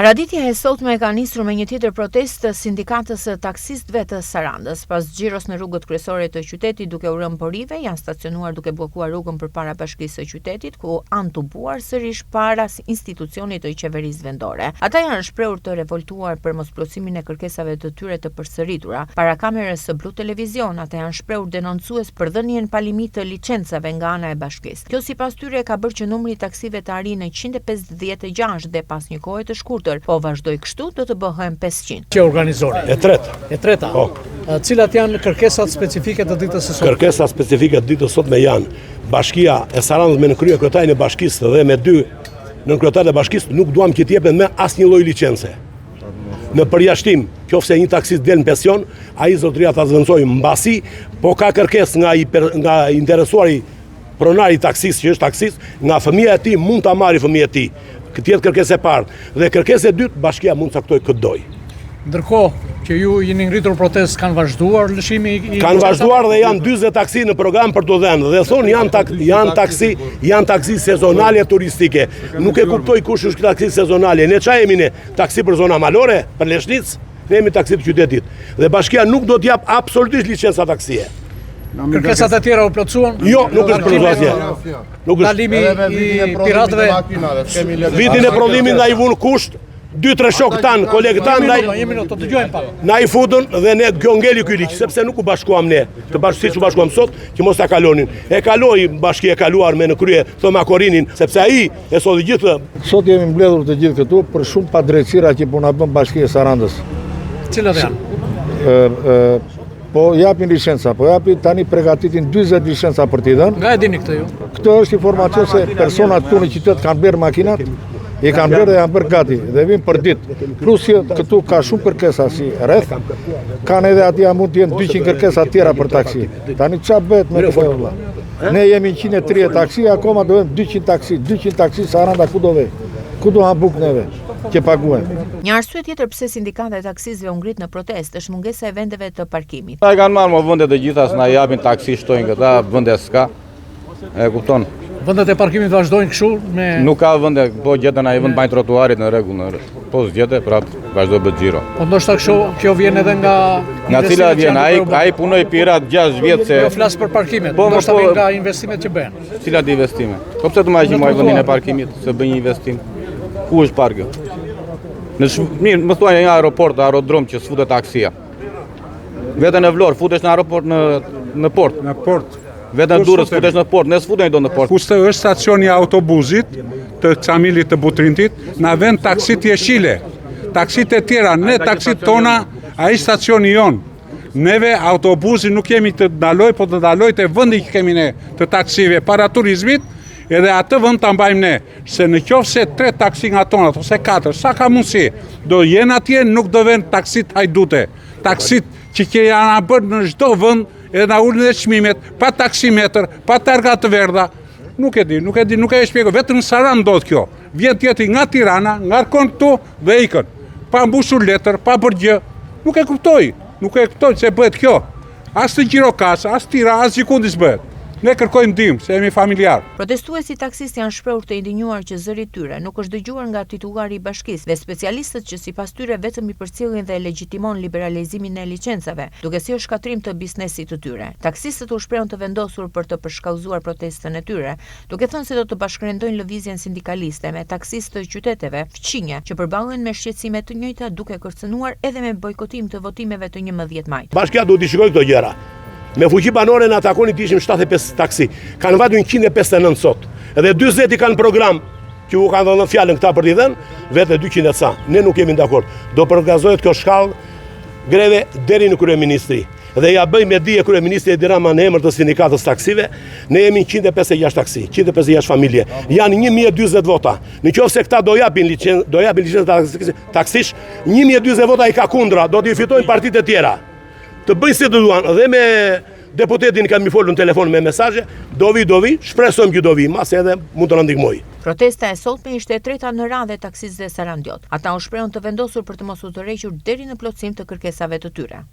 Paraditja e sotme ka nisur me një tjetër protestë të sindikatës së taksistëve të Sarandës. Pas xhiros në rrugët kryesore të qytetit duke u rënë porive, janë stacionuar duke bllokuar rrugën përpara bashkisë së qytetit, ku anë tubuar sërish para institucionit të qeverisë vendore. Ata janë shprehur të revoltuar për mosplotësimin e kërkesave të tyre të përsëritura. Para kamerës së Blu Televizion, ata janë shprehur denoncues për dhënien pa limit të licencave nga ana e bashkisë. Kjo sipas tyre ka bërë që numri i taksive të arrijë në 156 dhe pas një kohe të shkurtër, po vazhdoj kështu do të bëhen 500. Që organizori? E treta. Po. Cilat janë kërkesat specifike të ditës së sotme? Kërkesat specifike të ditës së sotme janë Bashkia e Sarandës me nënkrye kryetarin e bashkisë dhe me 2 nënkryetarët e bashkisë nuk duam që t'jepen me asnjë lloj licence. Në përjashtim, qofse një taksist del në pension, ai zotëria ta zvendësojë mbasi, po ka kërkesë nga interesuari pronari taksist që është taksist, nga fëmia e tij mund ta marrë fëmijën e tij. Këtë jetë kërkesë e parë. Dhe kërkesë e dytë, bashkia mund të caktoj këtë doj. Ndërkohë që ju jeni ngritur protestë, kanë vazhduar lëshimi i kanë vazhduar dhe janë 40 taksi në program për të dhënë. Dhe thonë janë taksi sezonale turistike. Nuk e kuptoj kush është taksi sezonale. Ne çfarë jemi ne? Taksi për zona malore, për Leshnicë, ne jemi taksi të qytetit. Dhe bashkia nuk do t'jap absolutisht licenca taksie. Kërkesat e tjera u plotësuan? Jo, nuk është për asgjë. Dalimi i piratëve. Vitin e prodhimit na i vun kusht 2-3 shok tan, kolegë tan na i futën dhe ne kjo ngeli ky ligj, sepse nuk u bashkuam ne. Të siç u bashkuam sot, që mos ta kalonin. E kaloi bashkia e kaluar me në krye Thoma Korinin, sepse ai e solli gjithë. Sot jemi mbledhur të gjithë këtu për shumë padrejtësira që po na bën Bashkia e Sarandës. Cilat janë? Po japin licenca, po japin tani përgatitin 40 licenca për t'i dhënë. Nga e dini këtë ju? Këtë është informacion se personat këtu në qytet kanë bërë makinat, i kanë bërë dhe janë bërë gati dhe vinë për ditë. Plus që këtu ka shumë kërkesa si rreth, kanë edhe atje mund të jenë 200 kërkesa tjera për taksi. Tani çfarë bëhet me këtë vëlla? Ne jemi 130 taksi, akoma do vëmë 200 taksi Saranda ku do vë? Ku do ha buk neve? Që paguajmë. Një arsye tjetër pse sindikata e taksistëve u ngrit në protestë është mungesa e vendeve të parkimit. Ata kanë marrë vendet e gjitha, s'na japin taksi, shtojnë këta, vende s'ka. E kupton? Vendet e parkimit vazhdojnë kështu me nuk ka vende, po gjetën ai vend mbajnë trotuarit në rregull. Po s'gjetë, prapë vazhdo bëj xhiro. Po ndoshta kjo vjen edhe nga cila vjen, ai punoi pirat 6 vjet se. Jo flas për parkimet, ndoshta vjen nga investimet që bëhen. Cilat investime? Po pse të marrë vendin e parkimit, se bën një investim? Ku është parkë? Mirë, më thuaj një aerodrom që s'futet taksia. Vetën në Vlorë futesh në aeroport në port. Në port. Vetën Durrës futesh në port, ne s'futemi do në port. Kushte është stacioni i autobusit të Camilit të Butrintit, na vend taksit jeshile. Taksit e tjera, ne taksit tona, ai stacioni jon. Neve autobusi nuk kemi të ndaloj, po të ndaloj të vendi që kemi ne të taksive para turizmit. Edhe atë vend ta mbajmë ne, se në qoftë se 3 taksi nga tonat ose 4, sa ka mundësi, do jenë atje, nuk do vend taksit hajdute. Taksit që janë bërë në çdo vend, edhe na ulën dhe çmimet, pa taksimetër, pa targa të verdha. Nuk e di, nuk e shpjegoj, vetëm në Sarandë ndodh kjo. Vjen tjetri nga Tirana, ngarkon këtu dhe ikën. Pa mbushur letër, pa bërë gjë. Nuk e kuptoj se bëhet kjo. As të Gjirokasë, as Tira, as gjikundi s'bëhet. Ne kërkojmë ndihmë, se jemi familjar. Protestuesit taksistë janë shprehur të indigjuar që zëri tyre nuk është dëgjuar nga titullari i bashkisë dhe specialistët që sipas tyre vetëm i përcjellin dhe legjitimon liberalizimin e licencave, duke si është shkatrim të biznesit të tyre. Taksistët u shprehën të vendosur për të përshkallëzuar protestën e tyre, duke thënë se do të bashkërendojnë lëvizjen sindikaliste me taksistë të qyteteve fqinje që përballen me shqetësime të njëjta duke kërcënuar edhe me bojkotim të votimeve të 11 majit. Bashkia duhet të shikojë këto gjëra. Me fuqi banore në atakonit ishim 75 taksi, kanë vadu 159 sot, edhe 20 i kanë program, që u kanë dhënë fjallën këta për t'i dhenë, vete 200 e ca, ne nuk jemi dakord. Do përgazohet kjo shkallë greve deri në kryeministri. Dhe ja bëj me dije kryeministri Edi Rama në emër të sindikatës taksive, ne jemi 156 taksi, 156 familje, janë 1040 vota. Në qoftë se këta do japin licencë taksish, 1040 vota i ka kundra, do t'i fitojnë partitë e tjera. Të bëjnë si të duan, dhe me deputetin kam i folur në telefon me mesazhe, do vi, shpresojmë që do vi, mas edhe mund të na ndihmoj. Protesta e sotme ishte e treta në radhë e taksistëve sarandiot. Ata u shprehën të vendosur për të mos u tërhequr deri në plotësim të kërkesave të tyre.